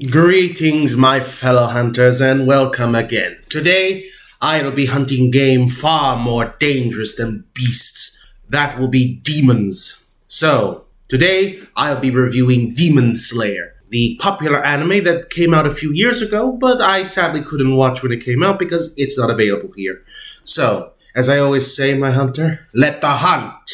Greetings, my fellow hunters, and welcome again. Today, I'll be hunting game far more dangerous than beasts. That will be demons. So, today, I'll be reviewing Demon Slayer, the popular anime that came out a few years ago, but I sadly couldn't watch when it came out because it's not available here. So, as I always say, my hunter, let the hunt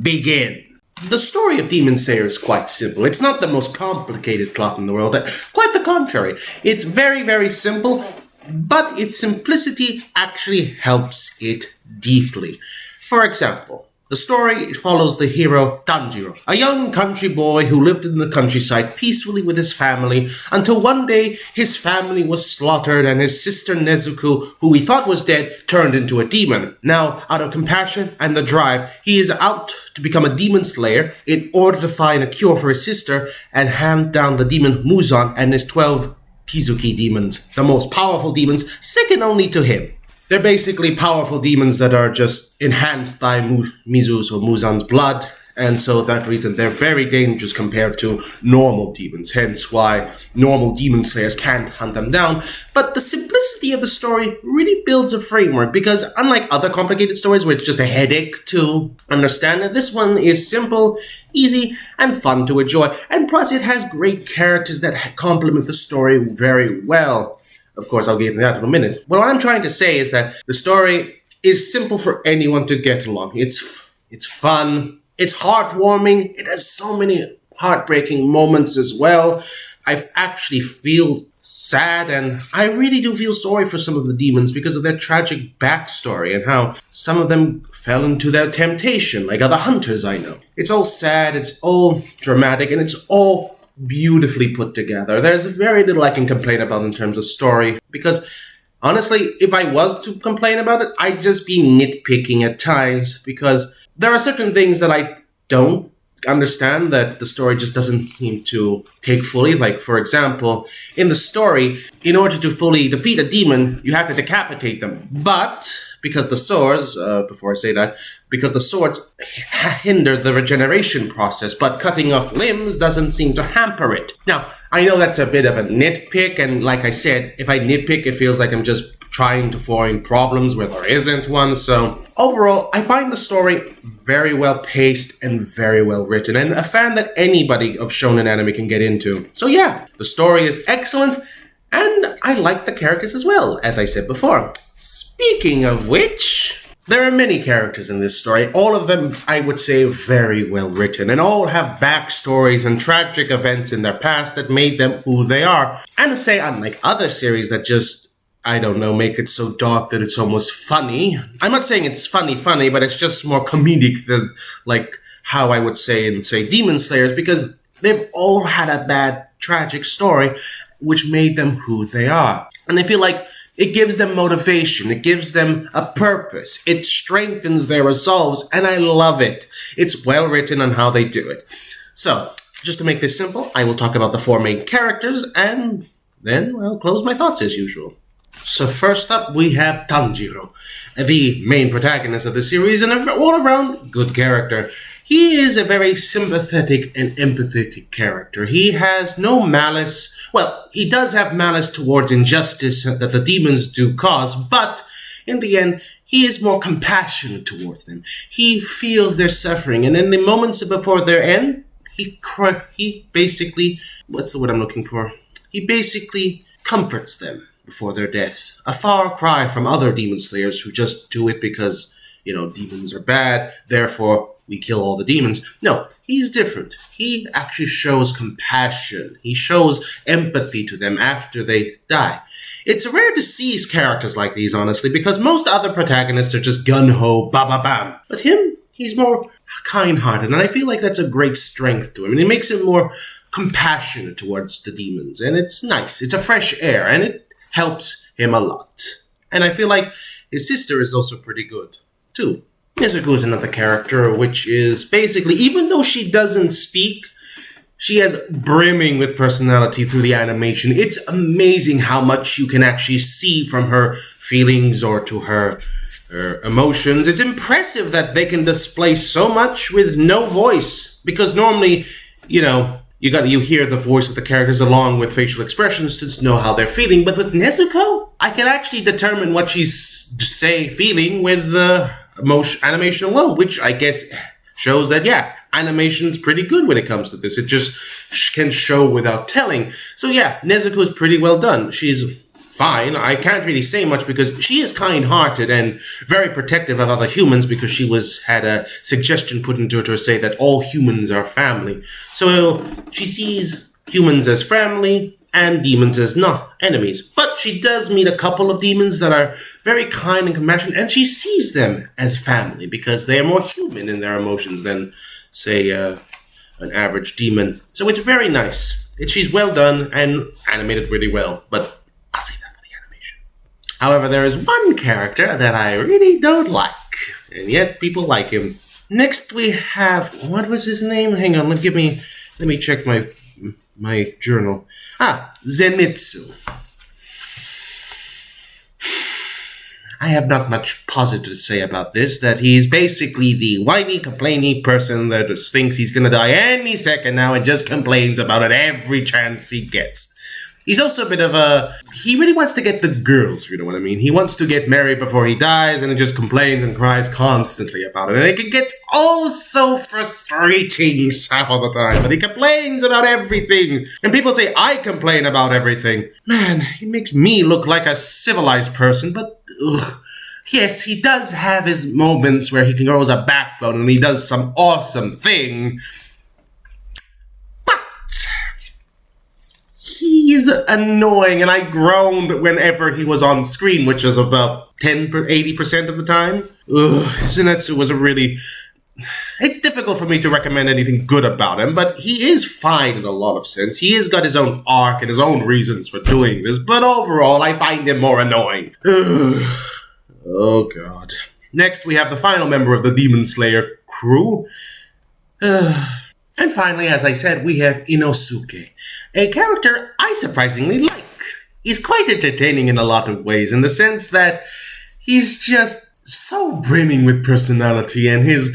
begin. The story of Demon Slayer is quite simple. It's not the most complicated plot in the world. Quite the contrary. It's very, very simple, but its simplicity actually helps it deeply. For example, the story follows the hero Tanjiro, a young country boy who lived in the countryside peacefully with his family until one day his family was slaughtered and his sister Nezuko, who he thought was dead, turned into a demon. Now, out of compassion and the drive, he is out to become a demon slayer in order to find a cure for his sister and hand down the demon Muzan and his 12 Kizuki demons, the most powerful demons, second only to him. They're basically powerful demons that are just enhanced by Mizu's or Muzan's blood, and so that reason they're very dangerous compared to normal demons, hence why normal demon slayers can't hunt them down. But the simplicity of the story really builds a framework, because unlike other complicated stories where it's just a headache to understand, this one is simple, easy, and fun to enjoy, and plus it has great characters that complement the story very well. Of course, I'll get into that in a minute. What I'm trying to say is that the story is simple for anyone to get along. It's fun. It's heartwarming. It has so many heartbreaking moments as well. I actually feel sad, and I really do feel sorry for some of the demons because of their tragic backstory and how some of them fell into their temptation, like other hunters I know. It's all sad, it's all dramatic, and it's all beautifully put together. There's very little I can complain about in terms of story, because honestly, if I was to complain about it, I'd just be nitpicking at times, because there are certain things that I don't understand that the story just doesn't seem to take fully. Like, for example, in the story, in order to fully defeat a demon, you have to decapitate them. But because the swords, because the swords hinder the regeneration process, but cutting off limbs doesn't seem to hamper it. Now, I know that's a bit of a nitpick, and like I said, if I nitpick, it feels like I'm just trying to find problems where there isn't one. So overall, I find the story very well paced and very well written, and a fan that anybody of shonen anime can get into. So yeah, the story is excellent, and I like the characters as well, as I said before. Speaking of which, there are many characters in this story. All of them, I would say, very well written, and all have backstories and tragic events in their past that made them who they are. And to say, unlike other series that just, I don't know, make it so dark that it's almost funny. I'm not saying it's funny, but it's just more comedic than, like, how I would say in, say, Demon Slayers, because they've all had a bad, tragic story, which made them who they are. And I feel like it gives them motivation, it gives them a purpose, it strengthens their resolves, and I love it. It's well written on how they do it. So, just to make this simple, I will talk about the four main characters, and then I'll close my thoughts as usual. So first up, we have Tanjiro, the main protagonist of the series, and an all-around good character. He is a very sympathetic and empathetic character. He has no malice. Well, he does have malice towards injustice that the demons do cause, but in the end, he is more compassionate towards them. He feels their suffering, and in the moments before their end, he basically, what's the word I'm looking for? He basically comforts them before their death. A far cry from other demon slayers who just do it because, demons are bad, therefore we kill all the demons. No, he's different. He actually shows compassion. He shows empathy to them after they die. It's rare to see characters like these, honestly, because most other protagonists are just gun-ho, ba-ba-bam. But him, he's more kind-hearted, and I feel like that's a great strength to him, and it makes him more compassionate towards the demons, and it's nice. It's a fresh air, and it helps him a lot. And I feel like his sister is also pretty good, too. Nezuko is another character, which is basically, even though she doesn't speak, she has brimming with personality through the animation. It's amazing how much you can actually see from her feelings or to her emotions. It's impressive that they can display so much with no voice, because normally, You hear the voice of the characters along with facial expressions to know how they're feeling. But with Nezuko, I can actually determine what she's feeling with the animation alone, which I guess shows that, yeah, animation's pretty good when it comes to this. It just can show without telling. So yeah, Nezuko's pretty well done. She's fine. I can't really say much because she is kind-hearted and very protective of other humans because she had a suggestion put into her to say that all humans are family. So she sees humans as family and demons as not enemies. But she does meet a couple of demons that are very kind and compassionate, and she sees them as family because they are more human in their emotions than, say, an average demon. So it's very nice. She's well done and animated really well, but I'll save that for the animation. However, there is one character that I really don't like, and yet people like him. Next we have, what was his name? Hang on, let me check my journal. Zenitsu. I have not much positive to say about this, that he's basically the whiny, complainy person that just thinks he's gonna die any second now and just complains about it every chance he gets. He's also a bit of he really wants to get the girls, you know what I mean? He wants to get married before he dies, and he just complains and cries constantly about it. And it can get so frustrating half of the time, but he complains about everything. And people say, I complain about everything. Man, he makes me look like a civilized person, but yes, he does have his moments where he can grow a backbone and he does some awesome thing. He is annoying, and I groaned whenever he was on screen, which was about 80% of the time. Zenitsu was it's difficult for me to recommend anything good about him, but he is fine in a lot of sense. He has got his own arc and his own reasons for doing this, but overall, I find him more annoying. Oh, God. Next, we have the final member of the Demon Slayer crew. And finally, as I said, we have Inosuke, a character I surprisingly like. He's quite entertaining in a lot of ways, in the sense that he's just so brimming with personality, and he's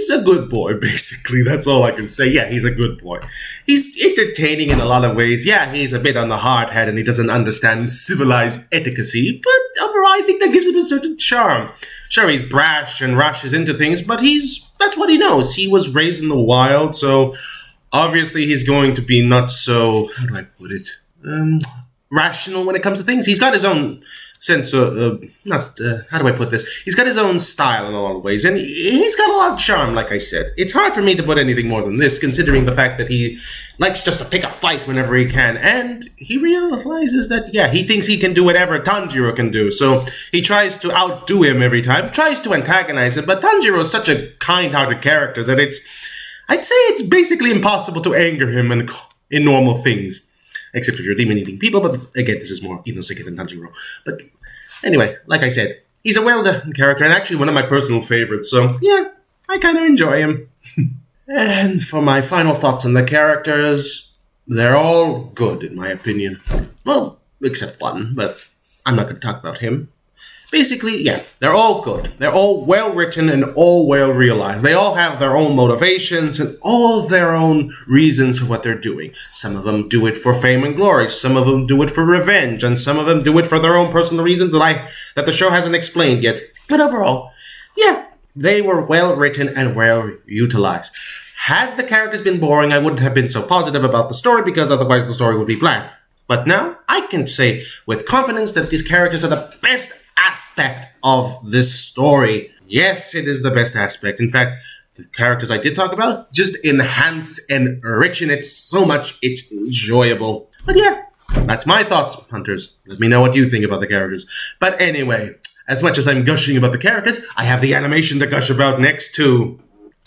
a good boy, basically. That's all I can say. Yeah, he's a good boy. He's entertaining in a lot of ways. Yeah, he's a bit on the hard head, and he doesn't understand civilized etiquette, but overall, I think that gives him a certain charm. Sure, he's brash and rushes into things, but that's what he knows. He was raised in the wild, so obviously he's going to be not so, how do I put it, rational when it comes to things. He's got his own sense of, how do I put this? He's got his own style in a lot of ways, and he's got a lot of charm, like I said. It's hard for me to put anything more than this, considering the fact that he likes just to pick a fight whenever he can, and he realizes that, yeah, he thinks he can do whatever Tanjiro can do, so he tries to outdo him every time, tries to antagonize him, but Tanjiro is such a kind-hearted character that I'd say it's basically impossible to anger him in normal things. Except if you're demon-eating people, but again, this is more Inosuke than Tanjiro. But anyway, like I said, he's a well-done character, and actually one of my personal favorites, so yeah, I kind of enjoy him. And for my final thoughts on the characters, they're all good, in my opinion. Well, except one, but I'm not going to talk about him. Basically, yeah, they're all good. They're all well-written and all well-realized. They all have their own motivations and all their own reasons for what they're doing. Some of them do it for fame and glory. Some of them do it for revenge. And some of them do it for their own personal reasons that the show hasn't explained yet. But overall, yeah, they were well-written and well-utilized. Had the characters been boring, I wouldn't have been so positive about the story because otherwise the story would be bland. But now, I can say with confidence that these characters are the best aspect of this story. Yes, it is the best aspect. In fact, the characters I did talk about just enhance and enrichen it so much it's enjoyable. But yeah, that's my thoughts, Hunters. Let me know what you think about the characters. But anyway, as much as I'm gushing about the characters, I have the animation to gush about next too.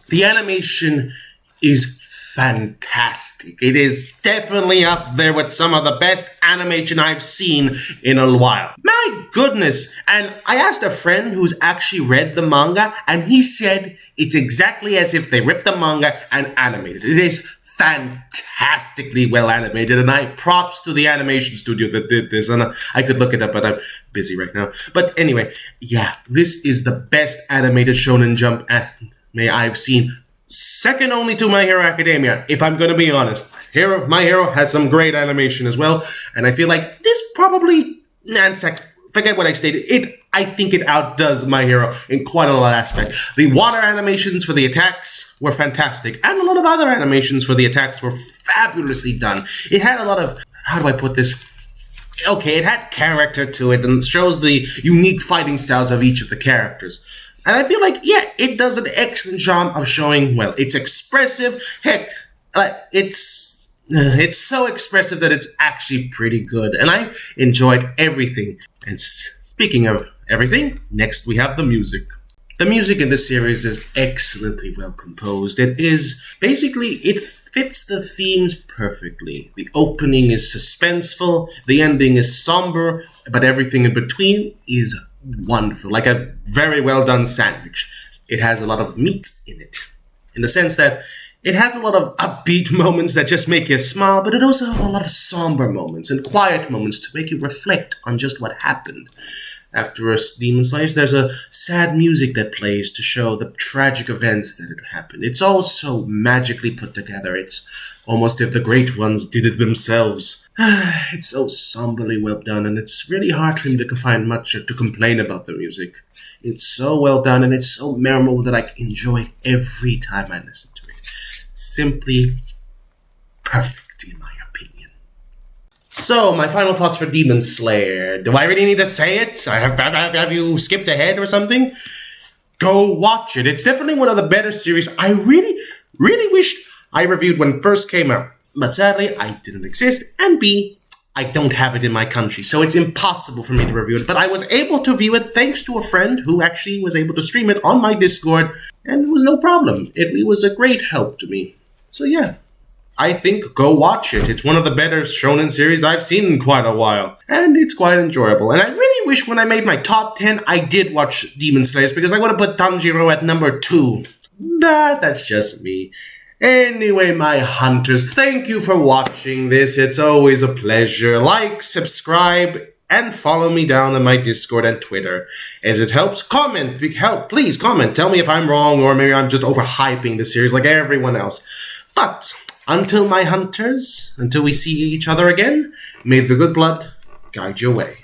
The animation is fantastic. It is definitely up there with some of the best animation I've seen in a while. My goodness. And I asked a friend who's actually read the manga, and he said it's exactly as if they ripped the manga and animated it. It is fantastically well animated, and props to the animation studio that did this. And I could look it up, but I'm busy right now. But anyway, yeah, this is the best animated Shonen Jump anime I've seen second only to My Hero Academia, if I'm gonna be honest. My Hero has some great animation as well, and I feel like this probably, forget what I stated, I think it outdoes My Hero in quite a lot of aspects. The water animations for the attacks were fantastic, and a lot of other animations for the attacks were fabulously done. It had a lot of, how do I put this? Okay, it had character to it, and shows the unique fighting styles of each of the characters. And I feel like, yeah, it does an excellent job of showing, well, it's expressive. Heck, it's so expressive that it's actually pretty good. And I enjoyed everything. And speaking of everything, next we have the music. The music in this series is excellently well composed. It fits the themes perfectly. The opening is suspenseful, the ending is somber, but everything in between is wonderful, like a very well done sandwich. It has a lot of meat in it, in the sense that it has a lot of upbeat moments that just make you smile, but it also has a lot of somber moments and quiet moments to make you reflect on just what happened. After a demon slice, there's a sad music that plays to show the tragic events that had happened. It's all so magically put together. It's almost if the great ones did it themselves. It's so somberly well done, and it's really hard for me to find much to complain about the music. It's so well done, and it's so memorable that I enjoy it every time I listen to it. Simply perfect, in my opinion. So, my final thoughts for Demon Slayer. Do I really need to say it? Have you skipped ahead or something? Go watch it. It's definitely one of the better series. I really wished I reviewed when it first came out. But sadly, I didn't exist, and B, I don't have it in my country, so it's impossible for me to review it. But I was able to view it thanks to a friend who actually was able to stream it on my Discord, and it was no problem. It was a great help to me. So yeah, I think go watch it. It's one of the better shonen series I've seen in quite a while, and it's quite enjoyable. And I really wish when I made my top 10, I did watch Demon Slayers, because I would have put Tanjiro at number 2. That's just me. Anyway, my hunters, thank you for watching this. It's always a pleasure. Like, subscribe, and follow me down on my Discord and Twitter. As it helps, comment. Please comment. Tell me if I'm wrong, or maybe I'm just overhyping the series like everyone else. But until my hunters, until we see each other again, may the good blood guide your way.